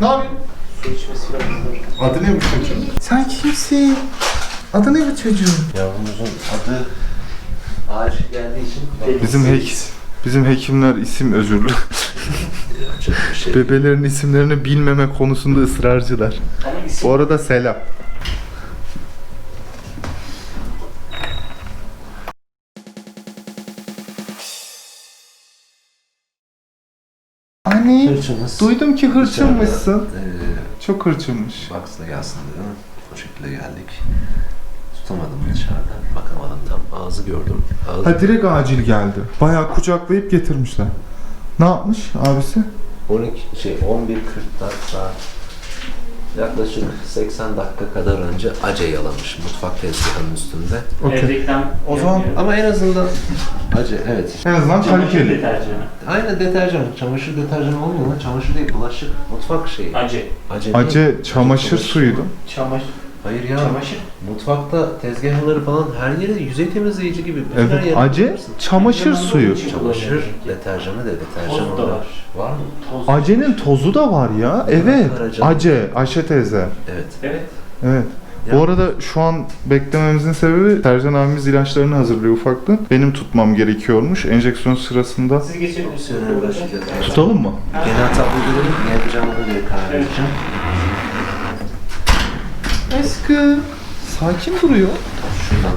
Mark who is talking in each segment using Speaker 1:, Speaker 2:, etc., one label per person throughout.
Speaker 1: Ne yapayım?
Speaker 2: Su içmesi lazım.
Speaker 1: Adı ne bu çocuğun? Sen kimsin? Adı ne bu çocuğun?
Speaker 2: Yavrumuzun adı Arif geldiği için
Speaker 1: Bizim hekimler isim özürlü. Bebelerin isimlerini bilmeme konusunda ısrarcılar. Bu arada selam. Anne,
Speaker 2: hırçınız.
Speaker 1: duydum ki hırçınmışsın. Çok hırçınmış.
Speaker 2: Box'la gelsin dedim. O şekilde geldik. Tutamadım dışarıda. Bakamadım tam. Ağzı gördüm. Ağzı...
Speaker 1: Ha direkt acil geldi. Bayağı kucaklayıp getirmişler. Ne yapmış abisi?
Speaker 2: 11.40'da saat. Yaklaşık 80 dakika kadar önce ace yalamış mutfak tezgahının üstünde.
Speaker 1: Okey.
Speaker 3: Reklam
Speaker 1: O zaman-
Speaker 3: yapıyor.
Speaker 2: Ama en azından ace, evet.
Speaker 1: En azından
Speaker 3: Çamaşır
Speaker 1: kaliteli.
Speaker 3: deterjanı.
Speaker 2: Aynı deterjan, çamaşır deterjanı olmuyor mu? Çamaşır değil, bulaşık, mutfak şeyi.
Speaker 3: Acı.
Speaker 2: Ace,
Speaker 1: Acı
Speaker 2: değil.
Speaker 1: çamaşır suyuydu.
Speaker 3: Çamaşır.
Speaker 2: Hayır ya.
Speaker 3: Çamaşır.
Speaker 2: Mutfakta tezgahları falan her yere yüzey temizleyici gibi. bütün her
Speaker 1: Evet,
Speaker 2: yere
Speaker 1: acı
Speaker 2: kullanırsın.
Speaker 1: çamaşır suyu.
Speaker 2: Çamaşır deterjanı da deterjan
Speaker 3: Toz da
Speaker 2: olarak
Speaker 3: var.
Speaker 2: var mı?
Speaker 3: Toz.
Speaker 1: Acenin tozu da var ya. Evet.
Speaker 2: Karacan.
Speaker 1: Ace, Ayşe teyze.
Speaker 2: Evet.
Speaker 3: Evet.
Speaker 1: Evet.
Speaker 2: Ya.
Speaker 1: Bu arada şu an beklememizin sebebi Sercan abimiz ilaçlarını hazırlıyor ufaktan. Benim tutmam gerekiyormuş enjeksiyon sırasında.
Speaker 3: Siz geçin.
Speaker 2: Opsiyonel başlayacağız.
Speaker 1: Tutalım mı?
Speaker 2: Genel tablo görelim. Ne yapacağımı da göre karar vereceğim.
Speaker 1: Aşkım. Sakin duruyor.
Speaker 2: Şuradan.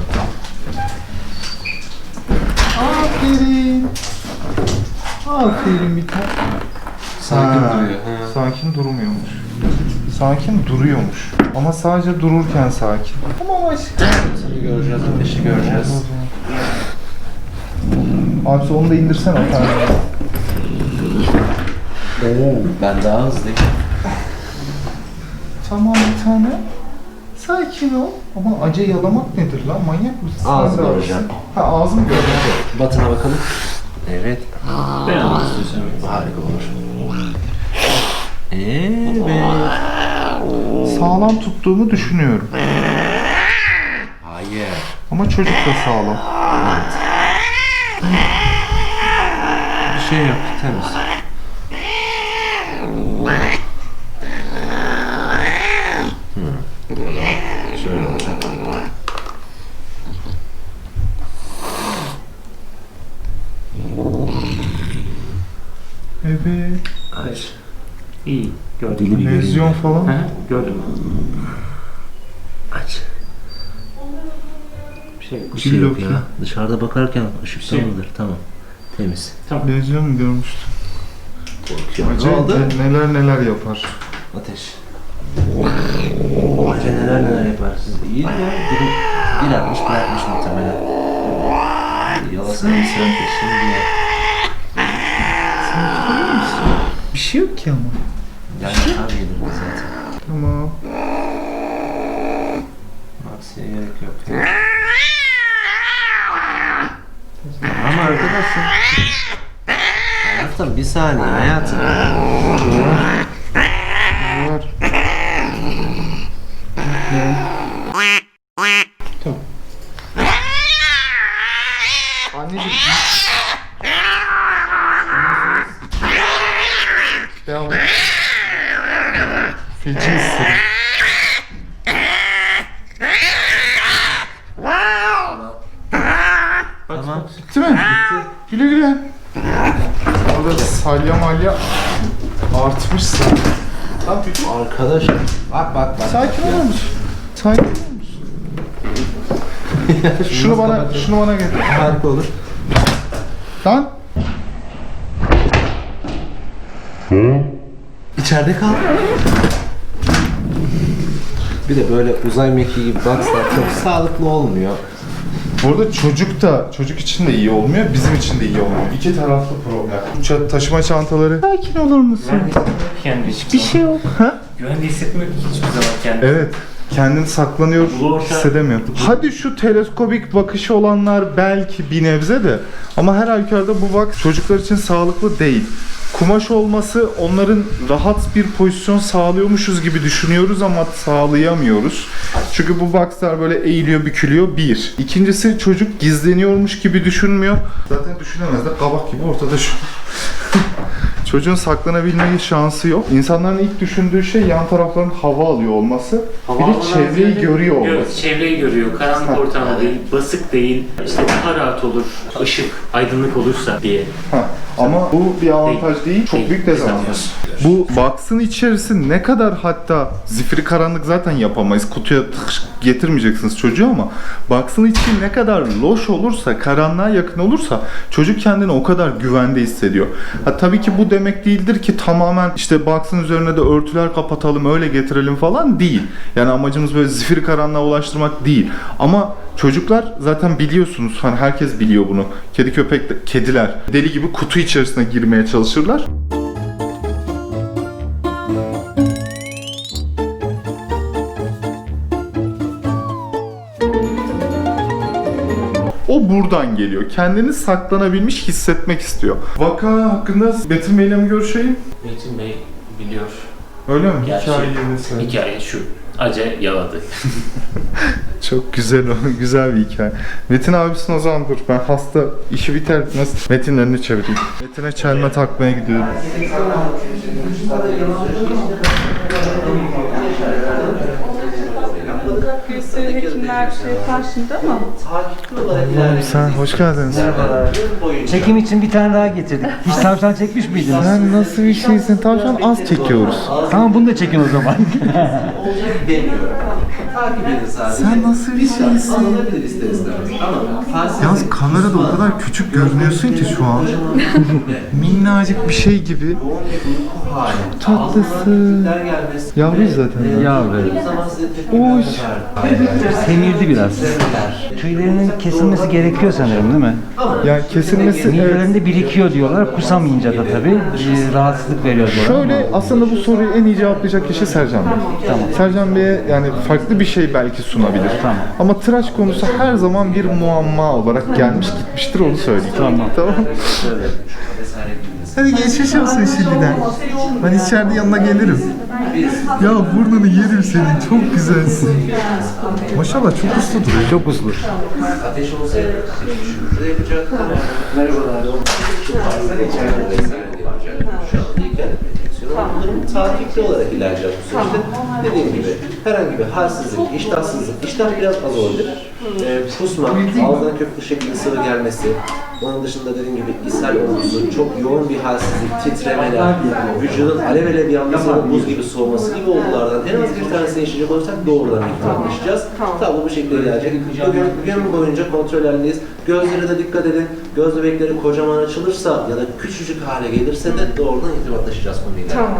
Speaker 1: Aferin. Aferin bir tane.
Speaker 2: Sakin
Speaker 1: Ha,
Speaker 2: duruyor. Ha.
Speaker 1: Sakin durmuyormuş. Sakin duruyormuş. Ama sadece dururken sakin. Tamam aşkım.
Speaker 2: Seni göreceğiz, ateşi göreceğiz.
Speaker 1: Abi onu da indirsene o tane.
Speaker 2: Ben daha hızlıyım.
Speaker 1: Tamam bir tane. Sakin ol. Ama acı yalamak nedir lan? Manyak mısın?
Speaker 2: Ağzı
Speaker 1: Sen de
Speaker 2: göreceğim.
Speaker 1: ağzın. Ha ağzını göreceğim.
Speaker 2: Batına bakalım. Evet.
Speaker 3: Ben almak istiyorsan.
Speaker 2: Harika olur. Evet.
Speaker 1: Sağlam tuttuğumu düşünüyorum.
Speaker 2: Hayır.
Speaker 1: Ama çocuk da sağlam.
Speaker 2: Bir şey yok. Temiz. Şöyle olacak.
Speaker 1: Evet.
Speaker 2: Aç.
Speaker 3: İyi. Gördüm.
Speaker 2: Dilimi
Speaker 1: Lezyon falan.
Speaker 3: Hı, gördüm.
Speaker 2: Aç.
Speaker 3: Bir şey yok.
Speaker 2: Bir şey yok
Speaker 1: bakayım.
Speaker 2: ya. Dışarıda bakarken ışıktan
Speaker 3: şey-
Speaker 2: mıdır? Tamam. Temiz.
Speaker 3: Tamam.
Speaker 1: Lezyon görmüştüm.
Speaker 2: Korkuyorum.
Speaker 1: Acı
Speaker 2: Ne oldu?
Speaker 1: neler neler yapar.
Speaker 2: Ateş. Acı neler yapar. Siz iyi ya. Bir atmış bırakmış muhtemelen. Yalasana bir sıra şimdi ya.
Speaker 1: Bir şey yok ki ama.
Speaker 2: Yani kan yedim zaten.
Speaker 1: Tamam.
Speaker 2: Aksiye gerek yok. Ama arkadaşım. Hayatım bir saniye hayatım.
Speaker 1: Var. Tamam. Anneciğim. Devam et. Feci ısırık.
Speaker 2: Tamam.
Speaker 1: Bitti mi? Güle güle. Orada salya malya artmışsa. Lan bütün
Speaker 2: Arkadaş. Bak bak bak.
Speaker 1: sakin olur musun? Sakin olur musun? Şunu bana getir.
Speaker 2: Harika olur.
Speaker 1: Lan.
Speaker 2: İçeride kal. Bir de böyle uzay mekiği gibi boxlar çok sağlıklı olmuyor.
Speaker 1: Bu arada çocuk için de iyi olmuyor, bizim için de iyi olmuyor. İki taraflı problem. Taşıma çantaları. Sakin olur musun?
Speaker 3: Güvende hissetmiyor ki kendini hiçbir
Speaker 1: Bir
Speaker 3: zaman.
Speaker 1: şey yok. Ha?
Speaker 3: Güvende hissetmiyor ki hiçbir zaman kendini.
Speaker 1: Evet. Kendini saklanıyor,
Speaker 3: Bulursa-
Speaker 1: hissedemiyor. Hadi şu teleskobik bakışı olanlar belki bir nebze de. Ama her halükarda bu box çocuklar için sağlıklı değil. Kumaş olması onların rahat bir pozisyon sağlıyormuşuz gibi düşünüyoruz ama sağlayamıyoruz. Çünkü bu boxlar böyle eğiliyor, bükülüyor. Bir. İkincisi çocuk gizleniyormuş gibi düşünmüyor. Zaten düşünemez de kabak gibi ortada şu. Çocuğun saklanabilme şansı yok. İnsanların ilk düşündüğü şey yan tarafların hava alıyor olması. Bir de çevreyi görüyor olması.
Speaker 3: Evet, çevreyi görüyor. Karanlık ortamda değil, basık değil. İşte daha rahat olur, ışık, aydınlık olursa diye.
Speaker 1: Ha, ama bu bir avantaj değil, çok büyük dezavantaj. Bu box'ın içerisi ne kadar, hatta zifiri karanlık zaten yapamayız. Kutuya getirmeyeceksiniz çocuğu ama box'ın içi ne kadar loş olursa, karanlığa yakın olursa çocuk kendini o kadar güvende hissediyor. Ha, tabii ki bu demek değildir ki tamamen işte box'ın üzerine de örtüler kapatalım, öyle getirelim falan değil. Yani amacımız böyle zifiri karanlığa ulaştırmak değil. Ama çocuklar zaten biliyorsunuz, hani herkes biliyor bunu. Kedi köpek, kediler deli gibi kutu içerisine girmeye çalışırlar. O buradan geliyor. Kendini saklanabilmiş hissetmek istiyor. Vaka hakkında Metin Bey'le mi görüşeyim?
Speaker 3: Metin Bey biliyor.
Speaker 1: Öyle mi?
Speaker 3: Gerçi
Speaker 1: Hikayeyi söyle.
Speaker 3: hikaye şu. Ace yaladı.
Speaker 1: Çok güzel o, güzel bir hikaye. Metin abisin o zaman, dur. Ben hasta, işi biter. Nasıl? Metin'in önünü çevireyim. Metin'e çelme takmaya gidiyorum.
Speaker 4: Hekimler karşında ama
Speaker 1: Allah'ım sen hoş geldiniz.
Speaker 5: Çekim için bir tane daha getirdik. Hiç tavşan çekmiş miydiniz?
Speaker 1: Sen nasıl bir şeysin? Tavşan az çekiyoruz.
Speaker 5: Tamam bunu da çekin o zaman.
Speaker 2: Olacak demiyorum. Takip edin sadece.
Speaker 1: Sen nasıl bir şeysin?
Speaker 2: Alınabilir ister istemez. Ama falsefe...
Speaker 1: Yalnız kamerada o kadar küçük görünüyorsun ki şu an. Minnacık bir şey gibi.
Speaker 2: Yoğun bir uyku hali.
Speaker 1: Tatlısın.
Speaker 2: Ağzına gelmesi.
Speaker 1: Yavruyuz zaten.
Speaker 5: Yavru.
Speaker 2: Bir zaman size tepkiler
Speaker 1: Hoş.
Speaker 2: ver.
Speaker 5: Semirdi biraz. Tüylerinin kesilmesi gerekiyor sanırım değil mi?
Speaker 1: Yani kesilmesi... evet.
Speaker 5: Midelerinde birikiyor diyorlar. Kusamayınca da tabii rahatsızlık veriyor diyorlar.
Speaker 1: Şöyle, aslında bu soruyu en iyi cevaplayacak kişi Sercan Bey.
Speaker 5: Tamam.
Speaker 1: Sercan Bey'e yani farklı bir şey belki sunabilir.
Speaker 5: Tamam.
Speaker 1: Ama tıraş konusu her zaman bir muamma olarak gelmiş gitmiştir, onu söyleyeyim.
Speaker 5: Tamam.
Speaker 1: Tamam. Hadi geçmiş olsun şimdiden. Ben içeride yanına gelirim. Ya burnunu yerim senin, çok güzelsin. Maşallah çok uslu duruyor.
Speaker 5: Çok uslu.
Speaker 2: Ateş olsaydı şurada yapacaktı. Merhabalar. Şu fazla içeride vesaire yapacak. Şu anda ilk enfeksiyonu. Bunların takipli olarak ilerleyeceğiz bu süreçte. Dediğim gibi herhangi bir halsizlik, iştahsızlık, iştah biraz az olabilir. Kusma, ağzına köpüklü şekilde sıvı gelmesi, onun dışında dediğim gibi ishal olması, çok yoğun bir halsizlik, titremeler, vücudun alev alev yanması, buz gibi soğuması gibi olgulardan en az bir tanesini yaşayacak olursak doğrudan ihtimalleşeceğiz. Tablo bu şekilde gelecek. Bugün gün boyunca kontrollerdeyiz. Gözlere de dikkat edin. Göz bebekleri kocaman açılırsa ya da küçücük hale gelirse de doğrudan irtibatlaşacağız konuyla.
Speaker 4: tamam.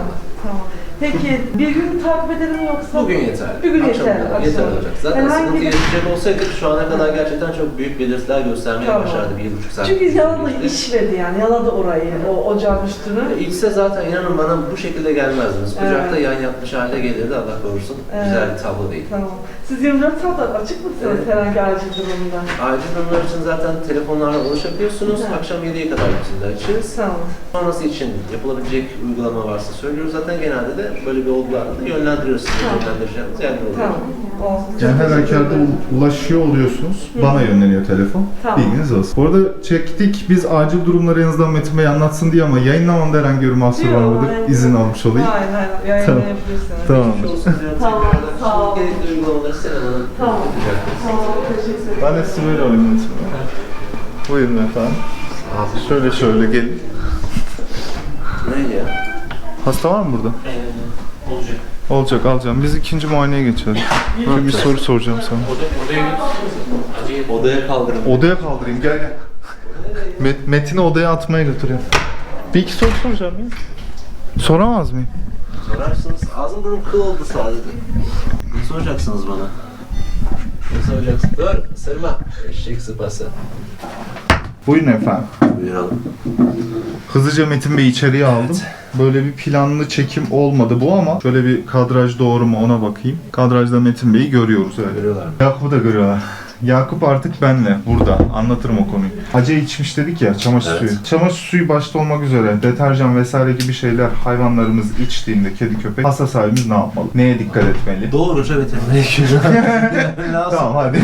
Speaker 4: Peki bir gün takip edelim yoksa?
Speaker 2: Bugün yeterli.
Speaker 4: Bir gün
Speaker 2: Akşam
Speaker 4: yeterli.
Speaker 2: kadar yeterli olacak. Zaten
Speaker 4: Herhangi
Speaker 2: sıkıntı
Speaker 4: bir-
Speaker 2: yaşayacak olsaydık şu ana kadar gerçekten çok büyük belirtiler göstermeye
Speaker 4: Tamam.
Speaker 2: başardı. 1,5 saat.
Speaker 4: Çünkü yaladı, işledi yani. Yaladı orayı, o ocağın üstünü.
Speaker 2: İlse zaten inanın bana bu şekilde gelmezdiniz. Kucakta
Speaker 4: Evet.
Speaker 2: yan yatmış halde gelirdi, Allah korusun.
Speaker 4: Evet.
Speaker 2: Güzel bir tablo değil.
Speaker 4: Tamam. Siz 24 saat açık mısınız
Speaker 2: Evet.
Speaker 4: herhangi acil durumda?
Speaker 2: Acil durumlar için zaten telefonlarla ulaşabiliyorsunuz.
Speaker 4: Evet.
Speaker 2: Akşam 7'ye kadar bizim de açığız.
Speaker 4: Tamam.
Speaker 2: Sonrası için yapılabilecek uygulama varsa söylüyoruz. Zaten genelde de böyle bir olgularda da yönlendiriyoruz. Sizi
Speaker 4: Tamam.
Speaker 2: yönlendireceğimiz yerler oluyor.
Speaker 4: Tamam. Olsun.
Speaker 1: Yani her halükarda ulaşıyor oluyorsunuz. Bana yönleniyor telefon.
Speaker 4: Tamam.
Speaker 1: Bilginiz olsun. Bu arada çektik. Biz acil durumları en azından Metin Bey anlatsın diye, ama yayınlamamda herhangi bir mahsur var
Speaker 4: Yok,
Speaker 1: mıdır?
Speaker 4: hayır.
Speaker 1: İzin almış olayım.
Speaker 4: Hayır, hayır.
Speaker 1: Tamam.
Speaker 4: Yayınlayabilirsiniz.
Speaker 1: Tamam.
Speaker 2: Geçmiş olsun diyorum
Speaker 4: Tamam,
Speaker 2: tekrardan.
Speaker 4: sağ ol.
Speaker 2: Gerekli uygulamaları Selen Hanım
Speaker 4: Tamam.
Speaker 2: yapacaktır.
Speaker 4: Tamam, teşekkür ederim.
Speaker 1: Ben de sizi böyle oynatayım. Buyurun efendim. Şöyle gelin.
Speaker 2: Ne ya?
Speaker 1: Hasta var mı burada?
Speaker 3: Olacak.
Speaker 1: Olacak, alacağım. Biz ikinci muayeneye geçelim. Çünkü bir soru soracağım sana.
Speaker 3: Odaya git.
Speaker 2: Odaya kaldırın.
Speaker 1: Odaya kaldırayım, gel gel. Metin'i odaya atmaya götürüyorum. Bir iki soru soracağım ya. Soramaz mıyım?
Speaker 2: Sorarsınız. Ağzım burnum kıl oldu sadece. Ne soracaksınız bana? Ne soracaksın? Dur, sırma. Eşek sıpası.
Speaker 1: Buyurun efendim.
Speaker 2: Buyuralım.
Speaker 1: Hızlıca Metin Bey'i içeriye aldım. Böyle bir planlı çekim olmadı bu, ama şöyle bir kadraj doğru mu ona bakayım. Kadrajda Metin Bey'i görüyoruz öyle.
Speaker 2: Görüyorlar mı?
Speaker 1: Yakup'u da görüyorlar. Yakup artık benle burada. Anlatırım o konuyu. Ace içmiş dedik ya, çamaşır
Speaker 2: Evet.
Speaker 1: suyu. Çamaşır suyu başta olmak üzere deterjan vesaire gibi şeyler hayvanlarımız içtiğinde, kedi köpek, hasta sahibimiz ne yapmalı? Neye dikkat etmeli?
Speaker 2: Doğruca veterinere gidiyorum.
Speaker 1: Tamam hadi.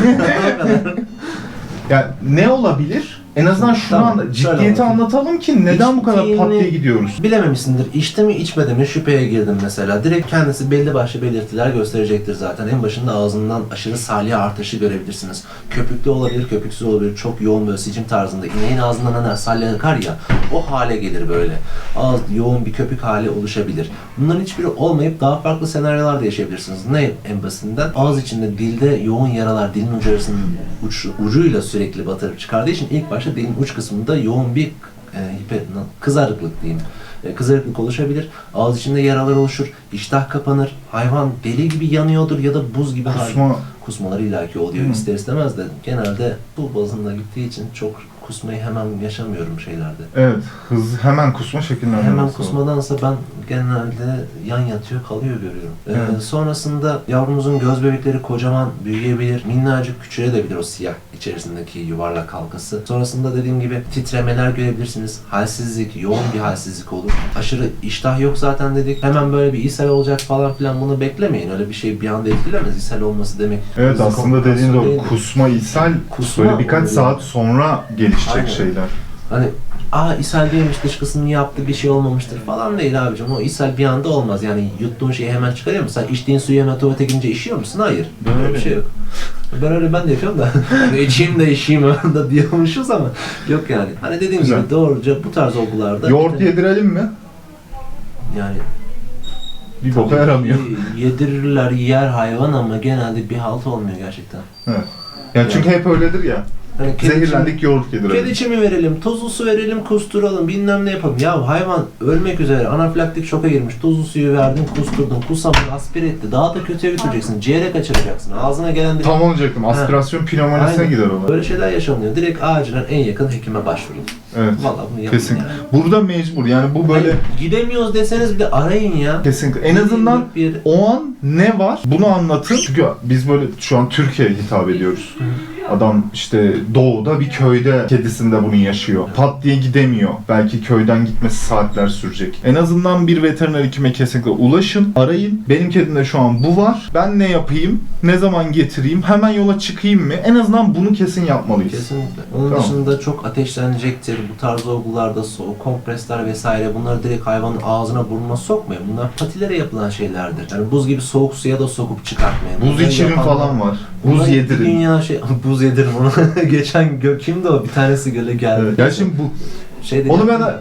Speaker 1: Yani ne olabilir? En azından şunu
Speaker 6: Tamam, şöyle
Speaker 1: ciddiyeti
Speaker 6: anlatayım.
Speaker 1: anlatalım ki neden bu kadar
Speaker 6: İçtiğini
Speaker 1: pat diye gidiyoruz?
Speaker 6: Bilememişsindir. İçti mi içmedi mi şüpheye girdim mesela. Direkt kendisi belli başlı belirtiler gösterecektir zaten. En başında ağzından aşırı salya artışı görebilirsiniz. Köpüklü olabilir, köpüksüz olabilir. Çok yoğun böyle sicim tarzında. İneğin ağzından hani salya akar ya, o hale gelir böyle. Ağız yoğun bir köpük hali oluşabilir. Bunların hiçbiri olmayıp daha farklı senaryolarda yaşayabilirsiniz. Ne en basitinden? Ağız içinde dilde yoğun yaralar, dilin ucu arasının ucuyla sürekli batırıp çıkardığı için ilk başta dilin uç kısmında yoğun bir kızarıklık diyeyim. Kızarıklık oluşabilir. Ağız içinde yaralar oluşur. İştah kapanır. Hayvan deli gibi yanıyordur ya da buz gibi kusmaları illaki oluyor. İster istemez de genelde bu bazında gittiği için çok kusmayı hemen yaşamıyorum şeylerde.
Speaker 1: Evet, hemen kusma şekilleniyor.
Speaker 6: Hemen kusmadansa ben genelde yan yatıyor kalıyor görüyorum.
Speaker 1: Evet.
Speaker 6: Sonrasında yavrumuzun göz bebekleri kocaman büyüyebilir. Minnacık küçülebilir o siyah içerisindeki yuvarlak halkası. Sonrasında dediğim gibi titremeler görebilirsiniz. Halsizlik, yoğun bir halsizlik olur. Aşırı iştah yok zaten dedik. Hemen böyle bir ishal olacak falan filan bunu beklemeyin. Öyle bir şey bir anda etkilemez. İshal olması demek.
Speaker 1: Evet,
Speaker 6: hızlı
Speaker 1: aslında dediğin
Speaker 6: komplikasyon
Speaker 1: doğru.
Speaker 6: değildir.
Speaker 1: Kusma, ishal
Speaker 6: Kusma
Speaker 1: böyle birkaç
Speaker 6: oluyor.
Speaker 1: saat sonra gelişecek
Speaker 6: Aynen.
Speaker 1: şeyler.
Speaker 6: Hani ishal değilmiş, dışkısını yaptı, bir şey olmamıştır falan değil abicim. O ishal bir anda olmaz. Yani yuttuğun şeyi hemen çıkarıyor musun? Sen içtiğin suyu hemen tuvalete girince işiyor musun? Hayır. Böyle bir şey yok. Ben de yapıyorum da hani içeyim de işeyim da diyormuşuz ama yok yani. Hani dediğim
Speaker 1: Güzel.
Speaker 6: gibi doğruca bu tarz olgularda
Speaker 1: Yoğurt yedirelim mi?
Speaker 6: yani
Speaker 1: Bir boka yaramıyor.
Speaker 6: yedirirler, yer hayvan ama genelde bir halt olmuyor gerçekten.
Speaker 1: Evet. Yani çünkü hep öyledir ya.
Speaker 6: Hani
Speaker 1: Zehirlendik, yoğurt yedirelim.
Speaker 6: Kedi çimi verelim, tuzlu su verelim, kusturalım, bilmem ne yapalım. Ya hayvan ölmek üzere, anafilaktik şoka girmiş, tuzlu suyu verdin, kusturdun, kusamadı, aspire etti. Daha da kötüye götüreceksin, ciğere kaçıracaksın, ağzına gelen...
Speaker 1: Tam olacaktım. Aspirasyon pneumonisine
Speaker 6: Aynen.
Speaker 1: gider o.
Speaker 6: Böyle şeyler yaşanıyor. Direkt acilen en yakın hekime başvurun.
Speaker 1: Evet.
Speaker 6: Vallahi bunu yapın
Speaker 1: Kesin.
Speaker 6: yani.
Speaker 1: Burada mecbur. Yani bu böyle
Speaker 6: Hayır, gidemiyoruz deseniz bile arayın ya.
Speaker 1: kesinlikle. En azından
Speaker 6: Bir
Speaker 1: o an ne var? Bunu anlatın. Çünkü biz böyle şu an Türkiye'ye hitap ediyoruz. Adam işte doğuda bir köyde kedisinde bunu yaşıyor. Pat diye gidemiyor. Belki köyden gitmesi saatler sürecek. En azından bir veteriner hekime kesinlikle ulaşın, arayın. Benim kedimde şu an bu var. Ben ne yapayım? Ne zaman getireyim? Hemen yola çıkayım mı? En azından bunu kesin yapmalıyız.
Speaker 6: Kesinlikle. Onun
Speaker 1: Tamam.
Speaker 6: dışında çok ateşlenecektir. Bu tarz olgularda soğuk kompresler vesaire bunları direkt hayvanın ağzına burnuna sokmayın. Bunlar patilere yapılan şeylerdir. Yani buz gibi soğuk suya da sokup çıkartmayın.
Speaker 1: Buz
Speaker 6: Bunları
Speaker 1: içirin
Speaker 6: yapanlar-
Speaker 1: falan var.
Speaker 6: Bunlar
Speaker 1: Buz
Speaker 6: bir
Speaker 1: yedirin.
Speaker 6: dünya şey, buz yedirin onu. Geçen kimdi o? Bir tanesi göle geldi.
Speaker 1: Evet. Ya şimdi bu
Speaker 6: Şey dedi,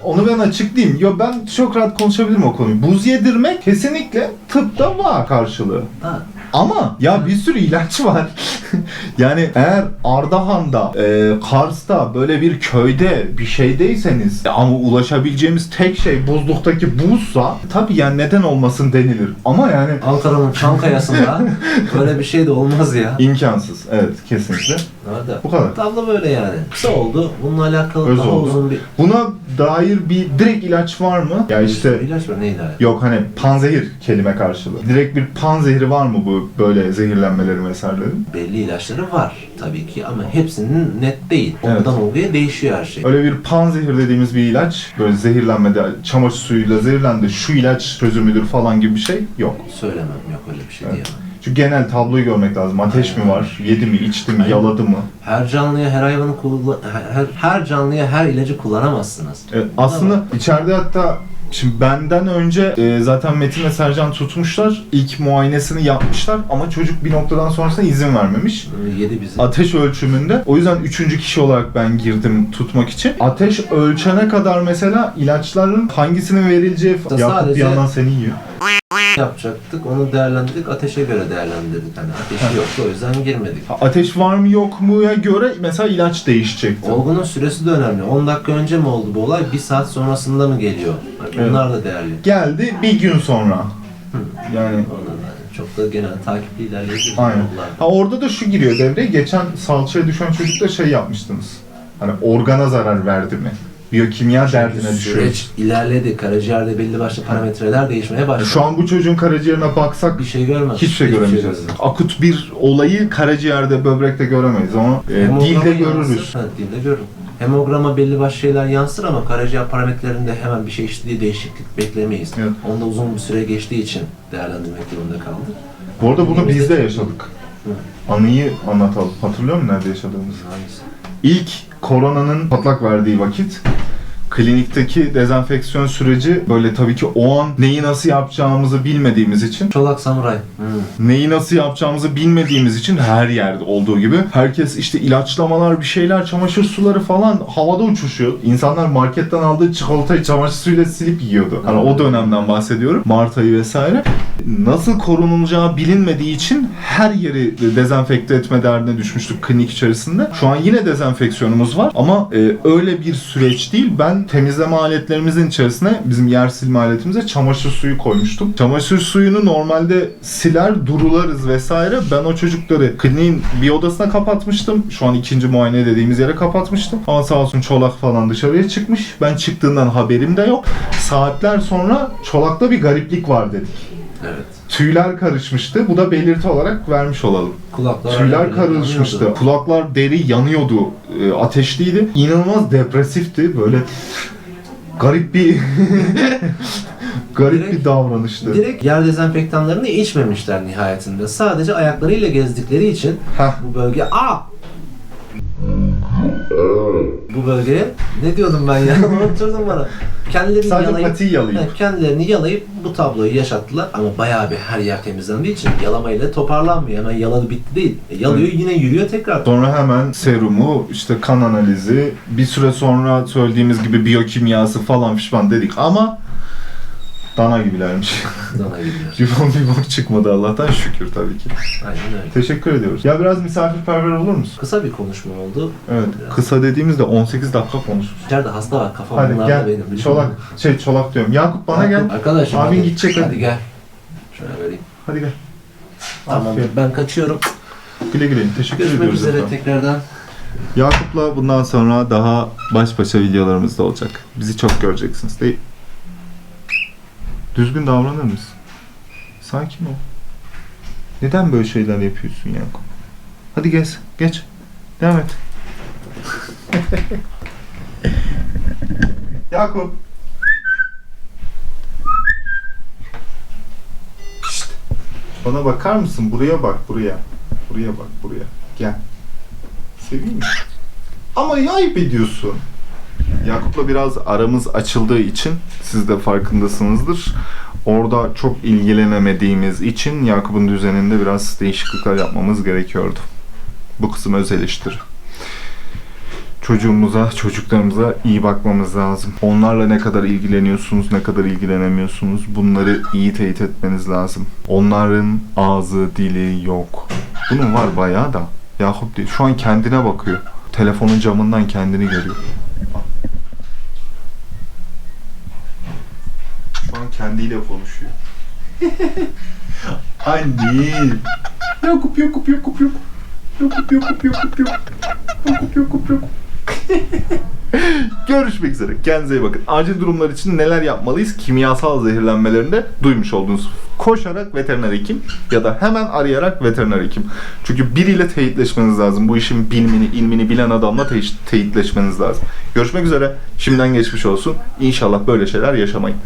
Speaker 1: onu ben açıklayayım. Yo, ben çok rahat konuşabilirim o konuyu. Buz yedirmek kesinlikle tıpta var karşılığı.
Speaker 6: Ha.
Speaker 1: Ama ya bir sürü ilaç var. Yani eğer Ardahan'da, Kars'ta böyle bir köyde bir şeydeyseniz ama ulaşabileceğimiz tek şey buzluktaki buzsa tabii yani neden olmasın denilir. Ama yani
Speaker 6: Ankara'nın Çankaya'sında böyle bir şey de olmaz ya.
Speaker 1: imkansız. Evet, kesinlikle.
Speaker 6: Nerede?
Speaker 1: Bu kadar.
Speaker 6: Tablo böyle yani. Kısa oldu. Bununla alakalı
Speaker 1: Öz
Speaker 6: daha
Speaker 1: oldu.
Speaker 6: uzun bir
Speaker 1: Buna dair bir direkt ilaç var mı? Ya işte
Speaker 6: ilaç var. Neydi?
Speaker 1: yok hani panzehir kelime karşılığı. Direkt bir panzehiri var mı bu böyle zehirlenmelerin vesairelerin?
Speaker 6: Belli ilaçları var tabii ki ama hepsinin net değil.
Speaker 1: Evet.
Speaker 6: Olgudan olguya değişiyor her şey.
Speaker 1: Öyle bir panzehir dediğimiz bir ilaç, böyle zehirlenmede çamaşır suyuyla zehirlendi, şu ilaç çözümüdür falan gibi bir şey yok.
Speaker 6: Söylemem, yok öyle bir şey
Speaker 1: Evet.
Speaker 6: diyemem.
Speaker 1: Çünkü genel tabloyu görmek lazım. Ateş mi var, yedi mi, içti mi, yaladı mı?
Speaker 6: Her canlıya, her hayvanı her canlıya her ilacı kullanamazsınız.
Speaker 1: Aslında içeride hatta şimdi benden önce zaten Metin ve Sercan tutmuşlar. İlk muayenesini yapmışlar ama çocuk bir noktadan sonrasında izin vermemiş.
Speaker 6: Yedi bizi.
Speaker 1: Ateş ölçümünde. O yüzden 3. kişi olarak ben girdim tutmak için. Ateş ölçene kadar mesela ilaçların hangisinin verileceği... Yakup bir
Speaker 6: Sadece-
Speaker 1: yandan seni yiyor.
Speaker 6: Yapacaktık, onu değerlendirdik, ateşe göre değerlendirdik. Hani ateşi yoktu, o yüzden girmedik.
Speaker 1: Ateş var mı yok muya göre mesela ilaç değişecekti.
Speaker 6: Olgunun süresi de önemli. 10 dakika önce mi oldu bu olay, 1 saat sonrasında mı geliyor? Hani bunlar da değerli.
Speaker 1: Geldi bir gün sonra. Yani
Speaker 6: Ondan çok da genel takipli ilerleyebiliriz.
Speaker 1: aynen.
Speaker 6: olgular.
Speaker 1: Ha orada da şu giriyor devreye. Geçen salçaya düşen çocukta şey yapmıştınız. Hani organa zarar verdi mi? Biyokimya derdine düşüyor.
Speaker 6: Süreç ilerledi. Karaciğerde belli başlı parametreler değişmeye başladı.
Speaker 1: Şu an bu çocuğun karaciğerine baksak
Speaker 6: bir şey görmez.
Speaker 1: hiçbir şey göremeyeceğiz.
Speaker 6: görmez.
Speaker 1: Akut bir olayı karaciğerde, böbrekte göremeyiz ama
Speaker 6: Hemograma
Speaker 1: dilde
Speaker 6: yansır.
Speaker 1: görürüz.
Speaker 6: Ha, dilde görürüm. Hemograma belli başlı şeyler yansır ama karaciğer parametrelerinde hemen bir şey diye değişiklik beklemeyiz.
Speaker 1: Evet.
Speaker 6: Onda uzun bir süre geçtiği için değerlendirmek durumunda kaldık.
Speaker 1: Bu arada bunu biz de
Speaker 6: Elimizde-
Speaker 1: yaşadık.
Speaker 6: Hı.
Speaker 1: Anıyı anlatalım. Hatırlıyor musun nerede yaşadığımızı?
Speaker 6: Hangisi?
Speaker 1: İlk koronanın patlak verdiği vakit klinikteki dezenfeksiyon süreci böyle tabii ki o an neyi nasıl yapacağımızı bilmediğimiz için
Speaker 6: Çolak samuray.
Speaker 1: neyi nasıl yapacağımızı bilmediğimiz için her yerde olduğu gibi herkes işte ilaçlamalar, bir şeyler, çamaşır suları falan havada uçuşuyor. İnsanlar marketten aldığı çikolatayı çamaşır suyuyla silip yiyordu. Hani o dönemden bahsediyorum. Mart ayı vesaire. Nasıl korunulacağı bilinmediği için her yeri dezenfekte etme derdine düşmüştük klinik içerisinde. Şu an yine dezenfeksiyonumuz var ama öyle bir süreç değil. Ben temizleme aletlerimizin içerisine, bizim yer silme aletimize çamaşır suyu koymuştum. Çamaşır suyunu normalde siler, durularız vesaire. Ben o çocukları kliniğin bir odasına kapatmıştım. Şu an ikinci muayene dediğimiz yere kapatmıştım. Ama sağ olsun Çolak falan dışarıya çıkmış. Ben çıktığından haberim de yok. Saatler sonra Çolak'ta bir gariplik var dedik.
Speaker 6: Evet.
Speaker 1: Tüyler karışmıştı. Bu da belirti olarak vermiş olalım.
Speaker 6: Kulaklar
Speaker 1: Tüyler karışmıştı.
Speaker 6: yanıyordu.
Speaker 1: Kulaklar, deri yanıyordu. Ateşliydi. İnanılmaz depresifti. Böyle garip bir garip bir davranıştı.
Speaker 6: Direkt yer dezenfektanlarını içmemişler nihayetinde. Sadece ayaklarıyla gezdikleri için
Speaker 1: Heh.
Speaker 6: bu bölge bu bölgeye ne diyordum ben ya? Unutturdun bana. Kendilerini
Speaker 1: Sadece
Speaker 6: yalayıp,
Speaker 1: patiyi yalayıp.
Speaker 6: kendilerini yalayıp bu tabloyu yaşattılar ama bayağı bir her yer temizlendiği için yalamayla toparlanmıyor. Hemen yaladı bitti değil. Yalıyor yine yürüyor tekrar.
Speaker 1: Sonra hemen serumu, işte kan analizi, bir süre sonra söylediğimiz gibi biyokimyası falan fişman dedik ama dana gibilermiş.
Speaker 6: Dana gidiyor.
Speaker 1: Bir bok çıkmadı Allah'tan şükür tabii ki.
Speaker 6: Aynen öyle.
Speaker 1: Teşekkür ediyoruz. Ya biraz misafirperver olur musun?
Speaker 6: Kısa bir konuşma oldu.
Speaker 1: Evet.
Speaker 6: Biraz.
Speaker 1: Kısa dediğimizde 18 dakika konuşuruz.
Speaker 6: İçeride hasta var. Kafam
Speaker 1: Hadi
Speaker 6: bunlarda
Speaker 1: gel.
Speaker 6: benim.
Speaker 1: Çolak diyorum. Yakup bana gel.
Speaker 6: Arkadaşım
Speaker 1: Abin
Speaker 6: hadi.
Speaker 1: gidecek, hadi.
Speaker 6: Hadi gel. Şöyle vereyim.
Speaker 1: Hadi gel.
Speaker 6: Tamam
Speaker 1: Aferin.
Speaker 6: ben kaçıyorum.
Speaker 1: Güle güle. Teşekkür
Speaker 6: Görüşmek
Speaker 1: ediyoruz.
Speaker 6: üzere
Speaker 1: efendim.
Speaker 6: tekrardan.
Speaker 1: Yakup'la bundan sonra daha baş başa videolarımız da olacak. Bizi çok göreceksiniz değil. Düzgün davranır mısın? Sakin ol. Neden böyle şeyler yapıyorsun Yakup? Hadi geç. Devam et. Yakup. Şşt. Bana bakar mısın? Buraya bak, buraya. Buraya bak, buraya. Gel. Seveyim mi? Ama ya ayıp ediyorsun. Yakup'la biraz aramız açıldığı için siz de farkındasınızdır. Orada çok ilgilenemediğimiz için Yakup'un düzeninde biraz değişiklikler yapmamız gerekiyordu. Bu kısım öz eleştiri. Çocuklarımıza iyi bakmamız lazım. Onlarla ne kadar ilgileniyorsunuz, ne kadar ilgilenemiyorsunuz, bunları iyi teyit etmeniz lazım. Onların ağzı, dili yok. Bunun var bayağı da. Yakup değil. Şu an kendine bakıyor. Telefonun camından kendini görüyor. Şu an kendiyle konuşuyor. Annem. Yakup. Görüşmek üzere. Kendinize iyi bakın. Acil durumlar için neler yapmalıyız? Kimyasal zehirlenmelerinde duymuş olduğunuz. Koşarak veteriner hekim ya da hemen arayarak veteriner hekim. Çünkü biriyle teyitleşmeniz lazım. Bu işin bilmini, ilmini bilen adamla teyitleşmeniz lazım. Görüşmek üzere. Şimdiden geçmiş olsun. İnşallah böyle şeyler yaşamayın.